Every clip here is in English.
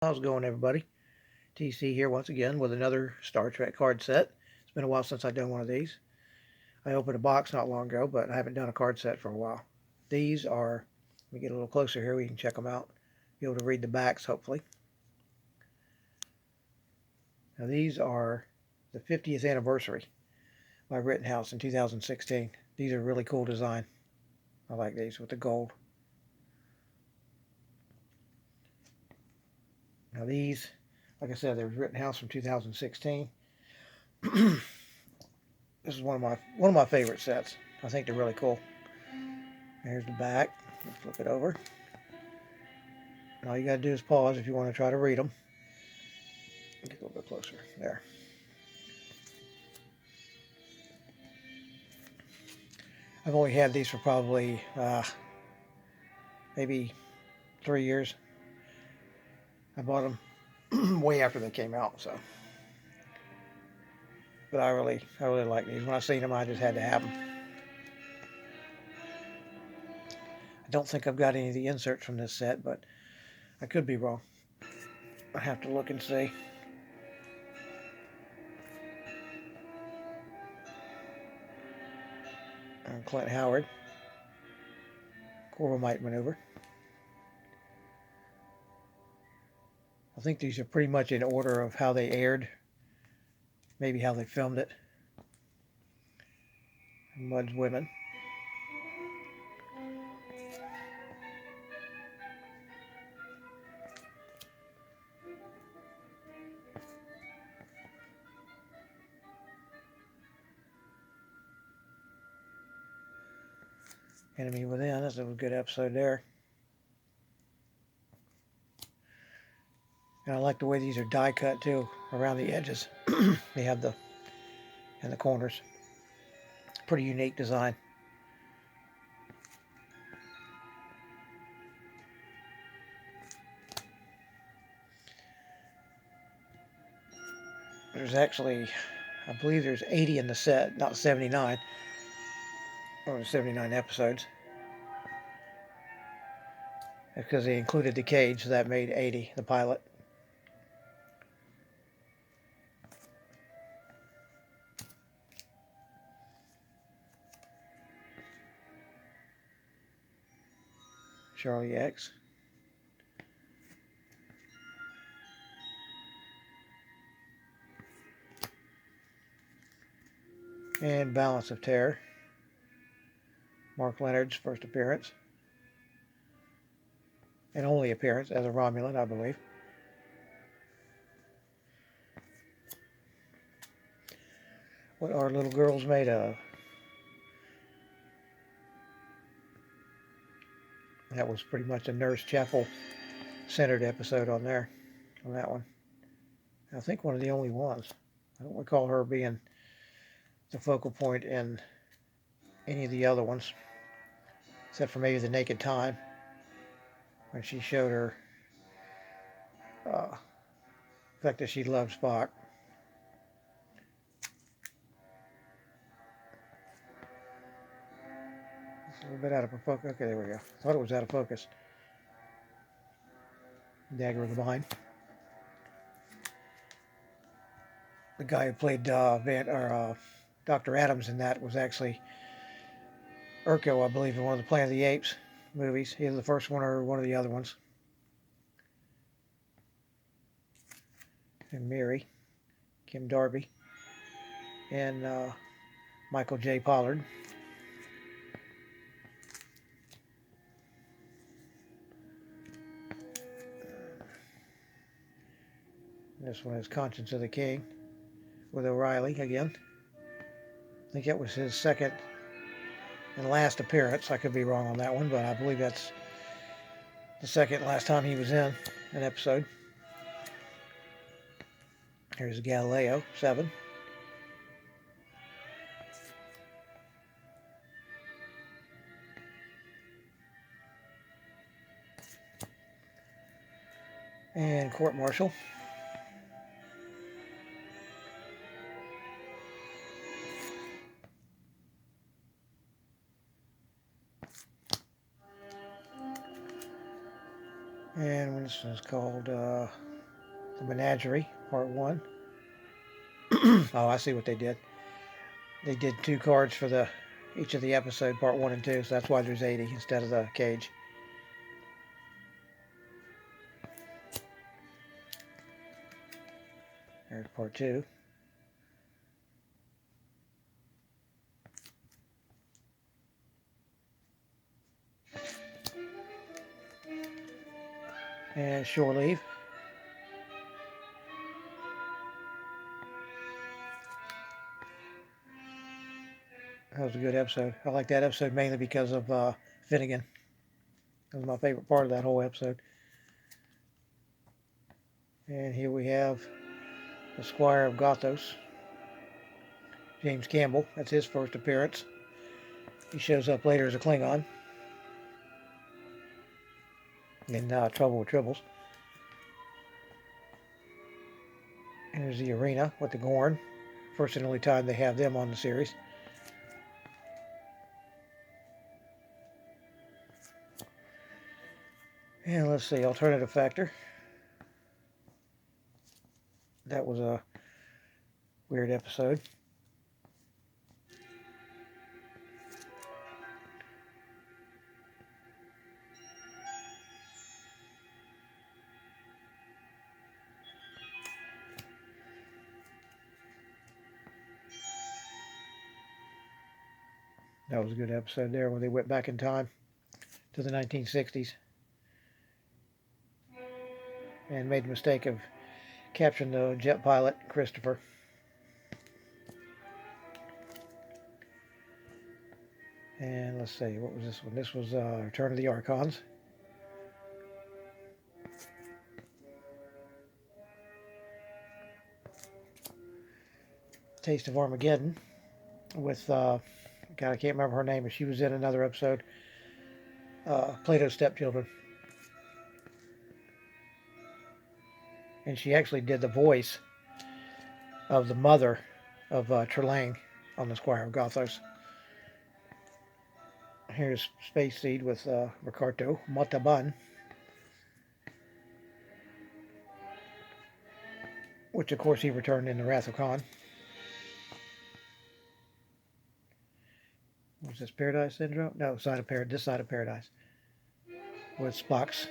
How's it going, everybody? TC here once again with another Star Trek card set. It's been a while since I've done one of these. I opened a box not long ago, but I haven't done a card set for a while. These are, let me get a little closer here, we can check them out. Be able to read the backs, hopefully. Now, these are the 50th anniversary by Rittenhouse in 2016. These are really cool design. I like these with the gold. Now, these, like I said, they were Rittenhouse from 2016. This is one of my favorite sets. I think they're really cool. Here's the back. Let's flip it over. And all you got to do is pause if you want to try to read them. Get a little bit closer. There. I've only had these for probably maybe 3 years. I bought them way after they came out, so. But I really like these. When I seen them, I just had to have them. I don't think I've got any of the inserts from this set, but I could be wrong. I have to look and see. And Clint Howard, Corbomite maneuver. I think these are pretty much in order of how they aired, maybe how they filmed it. Mud's Women. Enemy Within. That's a good episode there. And I like the way these are die cut too, around the edges. They have the in the corners. Pretty unique design. There's actually, I believe there's 80 in the set, not 79. Or 79 episodes. Because they included the cage, so that made 80, the pilot. Charlie X. And Balance of Terror. Mark Leonard's first appearance. And only appearance as a Romulan, I believe. What are little girls made of? That was pretty much a Nurse Chapel centered episode on there, on that one. I think one of the only ones. I don't recall her being the focal point in any of the other ones, except for maybe the Naked Time, when she showed her the fact that she loved Spock. It's a little bit out of focus. Okay, there we go. Thought it was out of focus. Dagger of the Mind. The guy who played Dr. Adams in that was actually Urko, I believe, in one of the Planet of the Apes movies. Either the first one or one of the other ones. And Mary, Kim Darby, and Michael J. Pollard. This one is Conscience of the King with O'Reilly again. I think that was his second and last appearance. I could be wrong on that one, but I believe that's the second last time he was in an episode. Here's Galileo 7. And Court Martial. And this one's called The Menagerie, Part 1. Oh, I see what they did. They did 2 cards for each of the episode, Part 1 and 2, so that's why there's 80 instead of the cage. There's Part 2. And Shore Leave. That was a good episode. I like that episode mainly because of Finnegan. That was my favorite part of that whole episode. And here we have the Squire of Gothos, James Campbell. That's his first appearance. He shows up later as a Klingon in Trouble with Tribbles. Here's the arena with the Gorn. First and only time they have them on the series. And let's see, Alternative Factor. That was a weird episode. That was a good episode there where they went back in time to the 1960s and made the mistake of capturing the jet pilot, Christopher. And let's see, what was this one? This was Return of the Archons. Taste of Armageddon with, God, I can't remember her name, but she was in another episode. Plato's Stepchildren. And she actually did the voice of the mother of Trelane on the Squire of Gothos. Here's Space Seed with Ricardo Montalban, which of course he returned in the Wrath of Khan. Was this Paradise Syndrome? No, this side of Paradise. With Spock's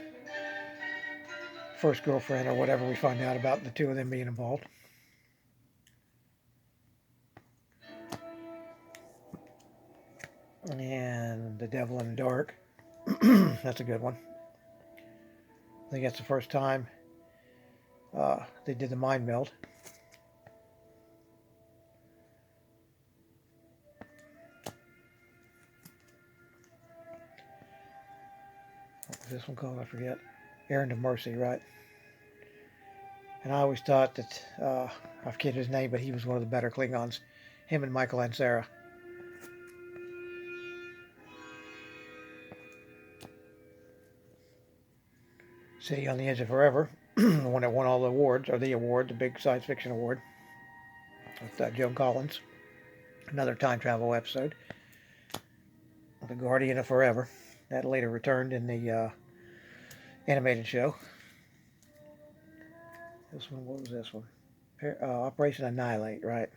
first girlfriend or whatever we find out about the two of them being involved. And The Devil in the Dark. That's a good one. I think that's the first time they did the mind meld. What was this one called? I forget. Errand of Mercy, right? And I always thought that, I forget his name, but he was one of the better Klingons. Him and Michael Ansara. City on the Edge of Forever, the one that won all the awards, or the award, the big science fiction award, with Joan Collins. Another time travel episode. The Guardian of Forever. That later returned in the animated show. This one, what was this one? Operation Annihilate, right?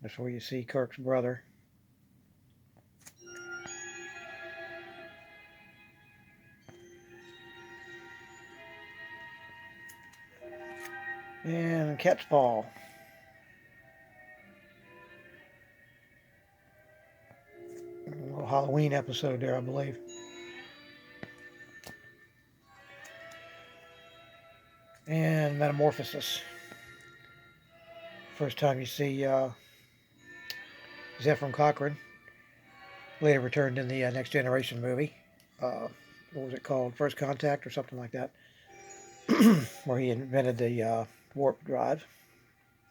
That's where you see Kirk's brother. And Cat's Paw. A little Halloween episode there, I believe. And Metamorphosis. First time you see Zephyr Cochrane. Later returned in the Next Generation movie. What was it called? First Contact or something like that. Where he invented the warp drive.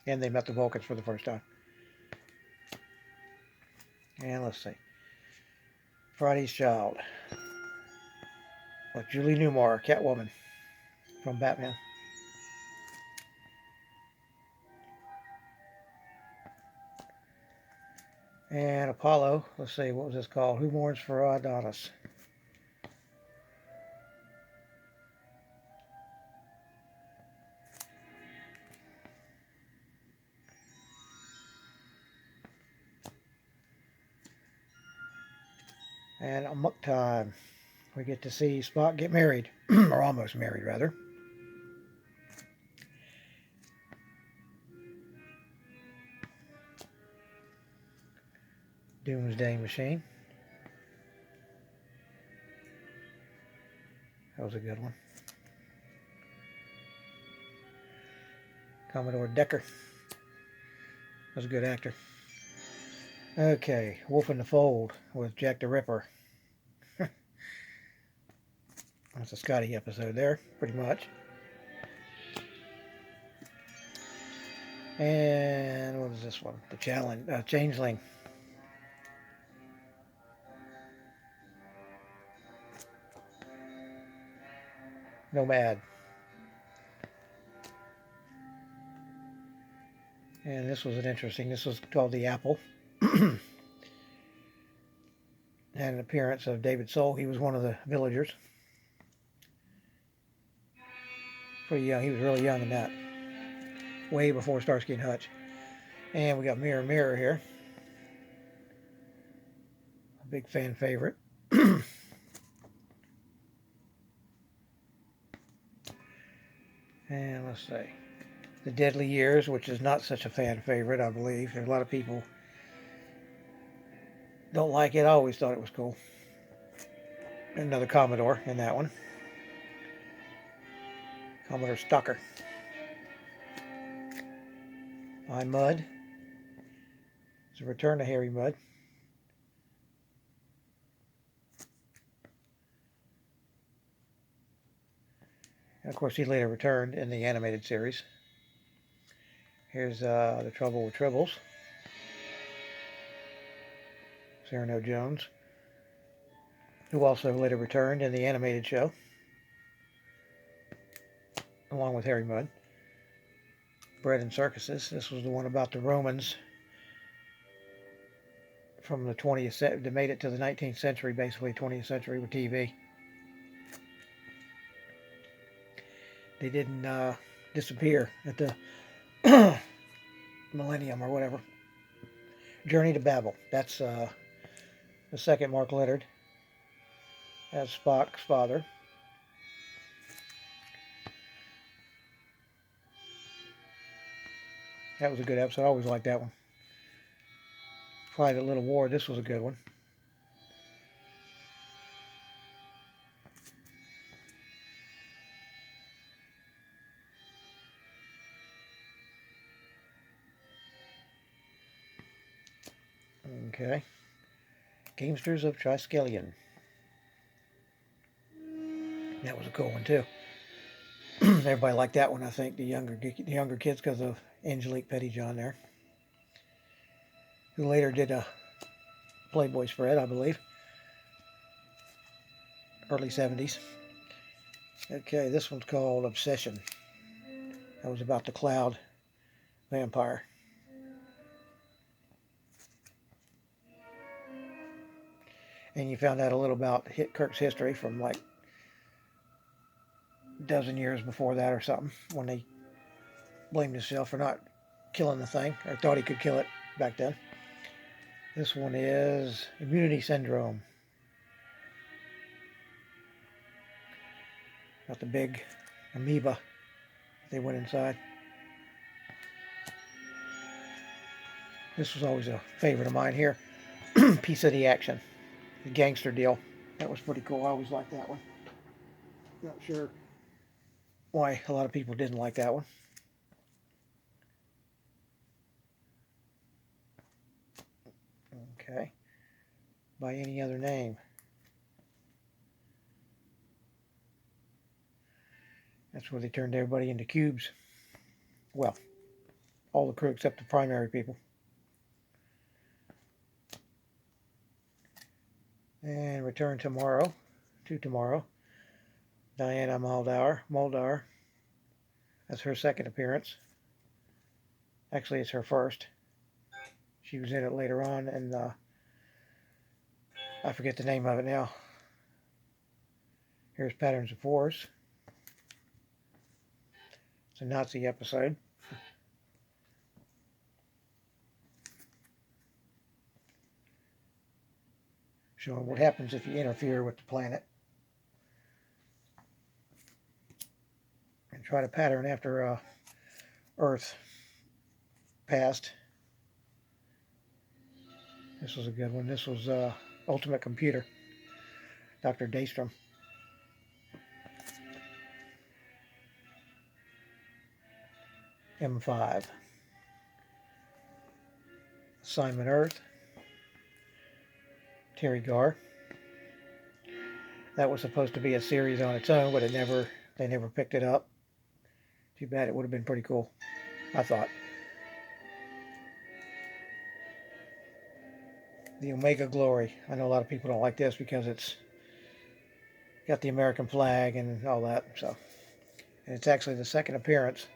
And they met the Vulcans for the first time. And let's see. Friday's Child. With Julie Newmar, Catwoman. From Batman. And Apollo. Let's see, what was this called? Who Mourns for Adonis? And Amok Time. We get to see Spock get married, or almost married, rather. Doomsday Machine. That was a good one. Commodore Decker. Was a good actor. Okay, Wolf in the Fold with Jack the Ripper. That's a Scotty episode there, pretty much. And what is this one? The Changeling. Nomad. And this was this was called The Apple. Had an appearance of David Soul. He was one of the villagers. Pretty young. He was really young in that. Way before Starsky and Hutch. And we got Mirror Mirror here. A big fan favorite. And let's see. The Deadly Years, which is not such a fan favorite, I believe. There's a lot of people don't like it. I always thought it was cool. Another Commodore in that one. Commodore Stalker. By Mudd. It's a return to Harry Mudd. And of course, he later returned in the animated series. Here's The Trouble with Tribbles. Cyrano Jones, who also later returned in the animated show, along with Harry Mudd. Bread and Circuses. This was the one about the Romans from the 20th century. They made it to the 19th century, basically 20th century with TV. They didn't disappear at the millennium or whatever. Journey to Babel. That's the second Mark Leonard as Spock's father. That was a good episode. I always liked that one. Private Little War. This was a good one. Okay. Gamesters of Triskelion. That was a cool one too. Everybody liked that one, I think, the younger kids, because of Angelique Pettyjohn there, who later did a Playboy spread, I believe. Early 70s. Okay, this one's called Obsession. That was about the Cloud vampire. And you found out a little about Kirk's history from like a dozen years before that or something, when they blamed himself for not killing the thing, or thought he could kill it back then. This one is Immunity Syndrome. Got the big amoeba they went inside. This was always a favorite of mine here. Piece of the Action. The gangster deal. That was pretty cool. I always liked that one. Not sure why a lot of people didn't like that one. Okay. By Any Other Name. That's where they turned everybody into cubes. Well, all the crew except the primary people. And Return to Tomorrow. Diana Muldaur. That's her second appearance. Actually, it's her first. She was in it later on, and I forget the name of it now. Here's Patterns of Force. It's a Nazi episode. showing what happens if you interfere with the planet and try to pattern after Earth passed. This was a good one. This was Ultimate Computer, Dr. Daystrom. M5. Assignment Earth. Terry Garr. That was supposed to be a series on its own, but they never picked it up. Too bad. It would have been pretty cool, I thought. The Omega Glory. I know a lot of people don't like this because it's got the American flag and all that. So, and it's actually the second appearance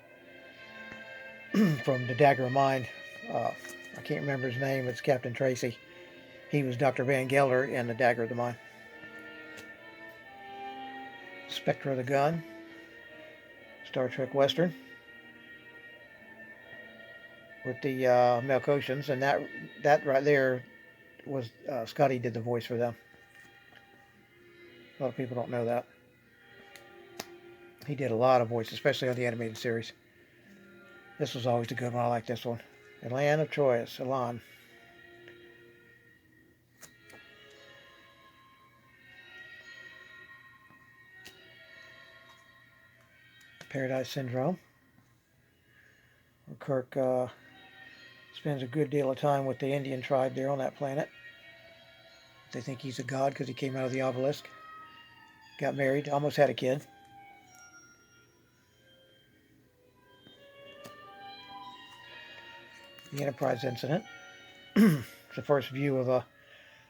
from the Dagger of Mine. I can't remember his name. It's Captain Tracy. He was Dr. Van Gelder in the Dagger of the Mine. Spectre of the Gun. Star Trek Western. With the Melkotians, and that right there was Scotty did the voice for them. A lot of people don't know that. He did a lot of voices, especially on the animated series. This was always a good one. I like this one. The Land of Troyes, Elan. Paradise Syndrome. Kirk spends a good deal of time with the Indian tribe there on that planet. They think he's a god because he came out of the obelisk. Got married, almost had a kid. The Enterprise incident. It's the first view of a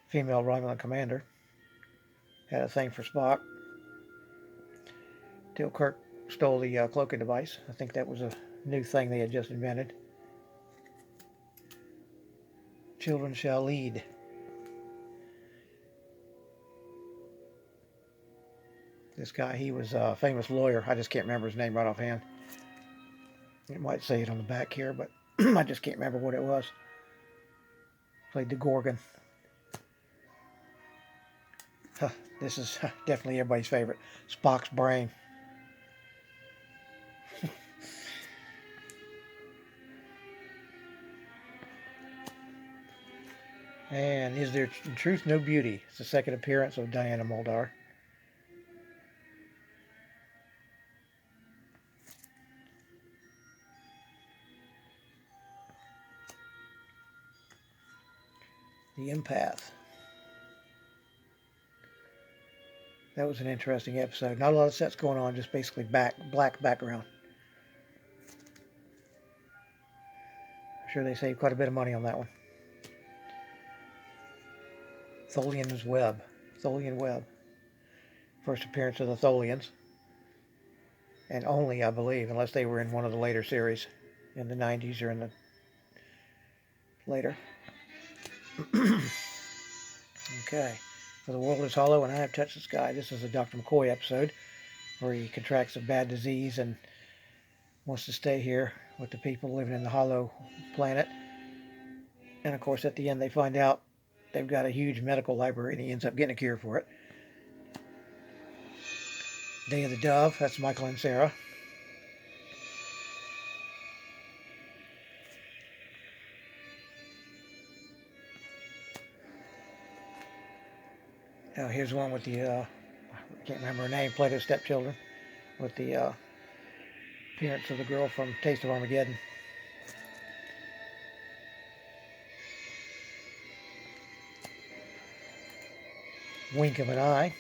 female Romulan commander. Had a thing for Spock. Till Kirk stole the cloaking device. I think that was a new thing they had just invented. Children Shall Lead. This guy, he was a famous lawyer. I just can't remember his name right offhand. It might say it on the back here, but I just can't remember what it was. Played the Gorgon. This is definitely everybody's favorite. Spock's brain. And Is There in Truth No Beauty? It's the second appearance of Diana Muldaur. The Empath. That was an interesting episode. Not a lot of sets going on, just basically black background. I'm sure they saved quite a bit of money on that one. Tholian's Web. Tholian Web. First appearance of the Tholians. And only, I believe, unless they were in one of the later series in the 90s or in the later. Okay. For the World is Hollow and I Have Touched the Sky. This is a Dr. McCoy episode where he contracts a bad disease and wants to stay here with the people living in the hollow planet. And of course, at the end, they find out they've got a huge medical library and he ends up getting a cure for it. Day of the Dove, that's Michael and Sarah. Now here's one with the, I can't remember her name, Plato's stepchildren, with the appearance of the girl from Taste of Armageddon. Wink of an Eye.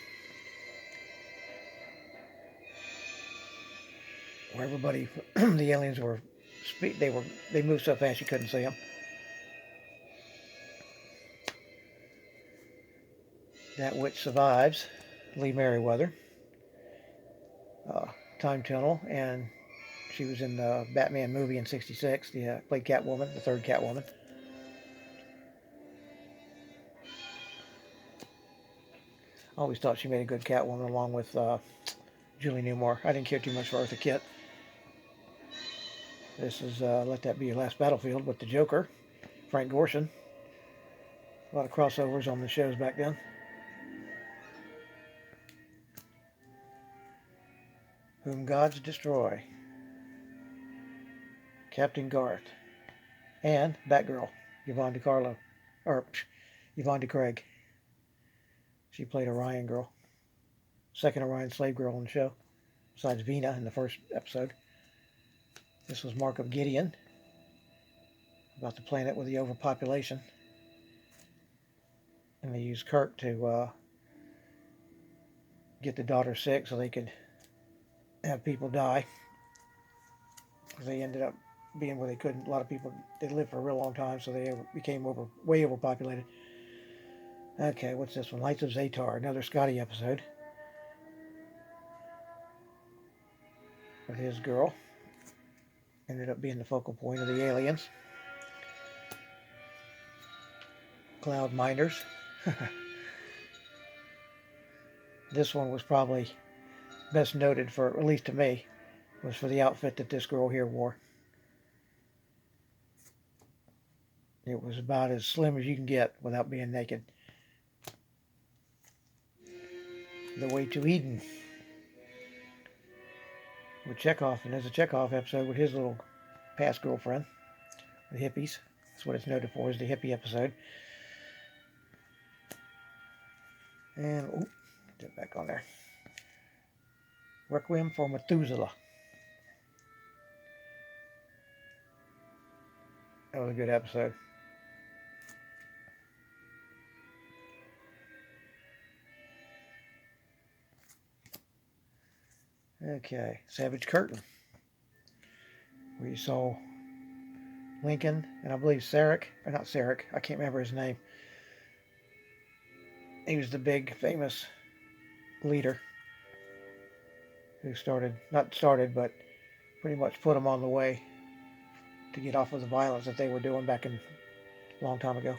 Where everybody, the aliens were, they moved so fast you couldn't see them. That Which Survives, Lee Merriweather. Time Tunnel, and she was in the Batman movie in '66. Played Catwoman, the third Catwoman. I always thought she made a good Catwoman along with Julie Newmar. I didn't care too much for Eartha Kitt. This is Let That Be Your Last Battlefield with the Joker, Frank Gorshin. A lot of crossovers on the shows back then. Whom Gods Destroy, Captain Garth, and Batgirl, Yvonne DiCarlo, or Yvonne DeCraig. She played Orion Girl, second Orion slave girl on the show, besides Vina in the first episode. This was Mark of Gideon, about the planet with the overpopulation. And they used Kirk to get the daughter sick so they could have people die. Because they ended up being where they couldn't. A lot of people, they lived for a real long time, so they became way overpopulated. Okay, what's this one? Lights of Zatar, another Scotty episode. With his girl. Ended up being the focal point of the aliens. Cloud Miners. This one was probably best noted for, at least to me, was for the outfit that this girl here wore. It was about as slim as you can get without being naked. The Way to Eden. With Chekhov, and there's a Chekhov episode with his little past girlfriend, the hippies. That's what it's noted for, is the hippie episode. And, get that back on there. Requiem for Methuselah. That was a good episode. Okay, Savage Curtain, where you saw Lincoln, and I believe Sarek, or not Sarek, I can't remember his name. He was the big, famous leader who but pretty much put them on the way to get off of the violence that they were doing back in a long time ago.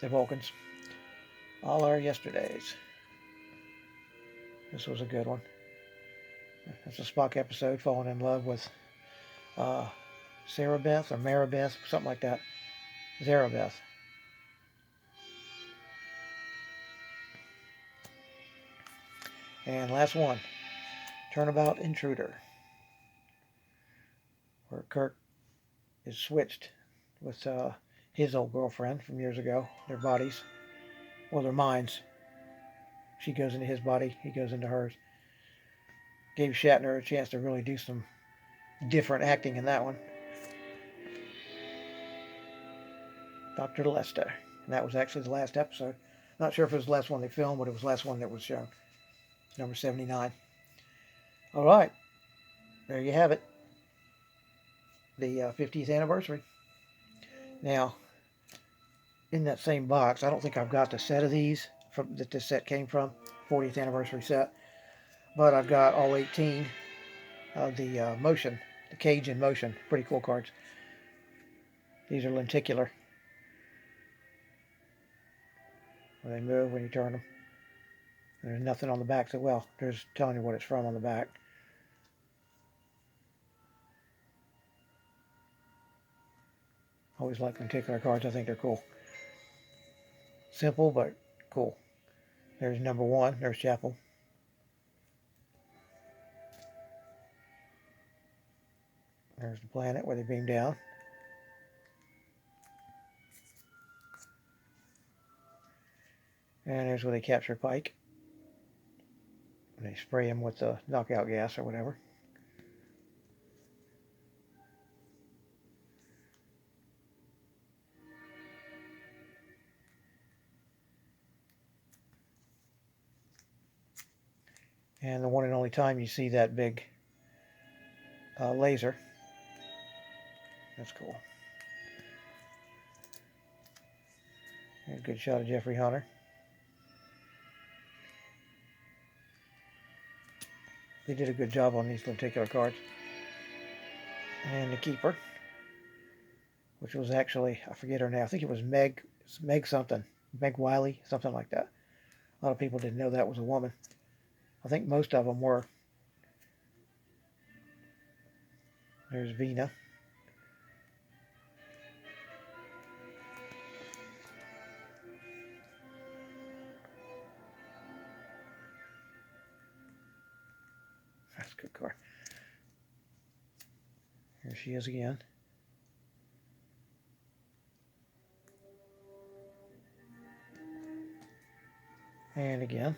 The Vulcans. All Our Yesterdays. This was a good one. It's a Spock episode, falling in love with Sarah Beth or Maribeth, something like that. Zarabeth. And last one, Turnabout Intruder, where Kirk is switched with his old girlfriend from years ago. Their bodies, well, their minds. She goes into his body, he goes into hers. Gave Shatner a chance to really do some different acting in that one. Dr. Lester. And that was actually the last episode. Not sure if it was the last one they filmed, but it was the last one that was shown. Number 79. All right. There you have it. The 50th anniversary. Now, in that same box, I don't think I've got the set of these that this set came from. 40th anniversary set. But I've got all 18 of the motion, the Cage in Motion. Pretty cool cards. These are lenticular. When they move, when you turn them. There's nothing on the back. So, well, there's telling you what it's from on the back. Always like lenticular cards. I think they're cool. Simple, but cool. There's number 1. There's Chapel. There's the planet where they beam down. And there's where they capture Pike. And they spray him with the knockout gas or whatever. And the one and only time you see that big laser. That's cool. Here's a good shot of Jeffrey Hunter. They did a good job on these lenticular cards. And the Keeper, which was actually, I forget her name, I think it was Meg something. Meg Wiley, something like that. A lot of people didn't know that was a woman. I think most of them were. There's Vina. That's cool. Here she is again. And again.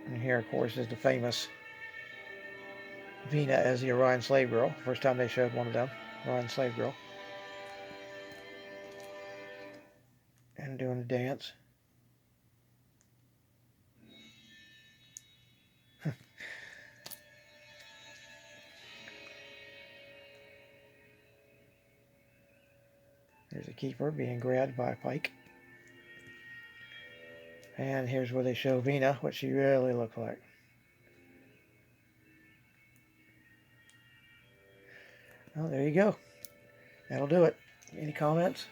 And here, of course, is the famous Vina as the Orion slave girl. First time they showed one of them, Orion slave girl. And doing the dance. There's a keeper being grabbed by a pike. And here's where they show Vina, what she really looks like. Well, there you go. That'll do it. Any comments?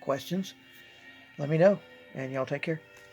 Questions? Let me know. And y'all take care.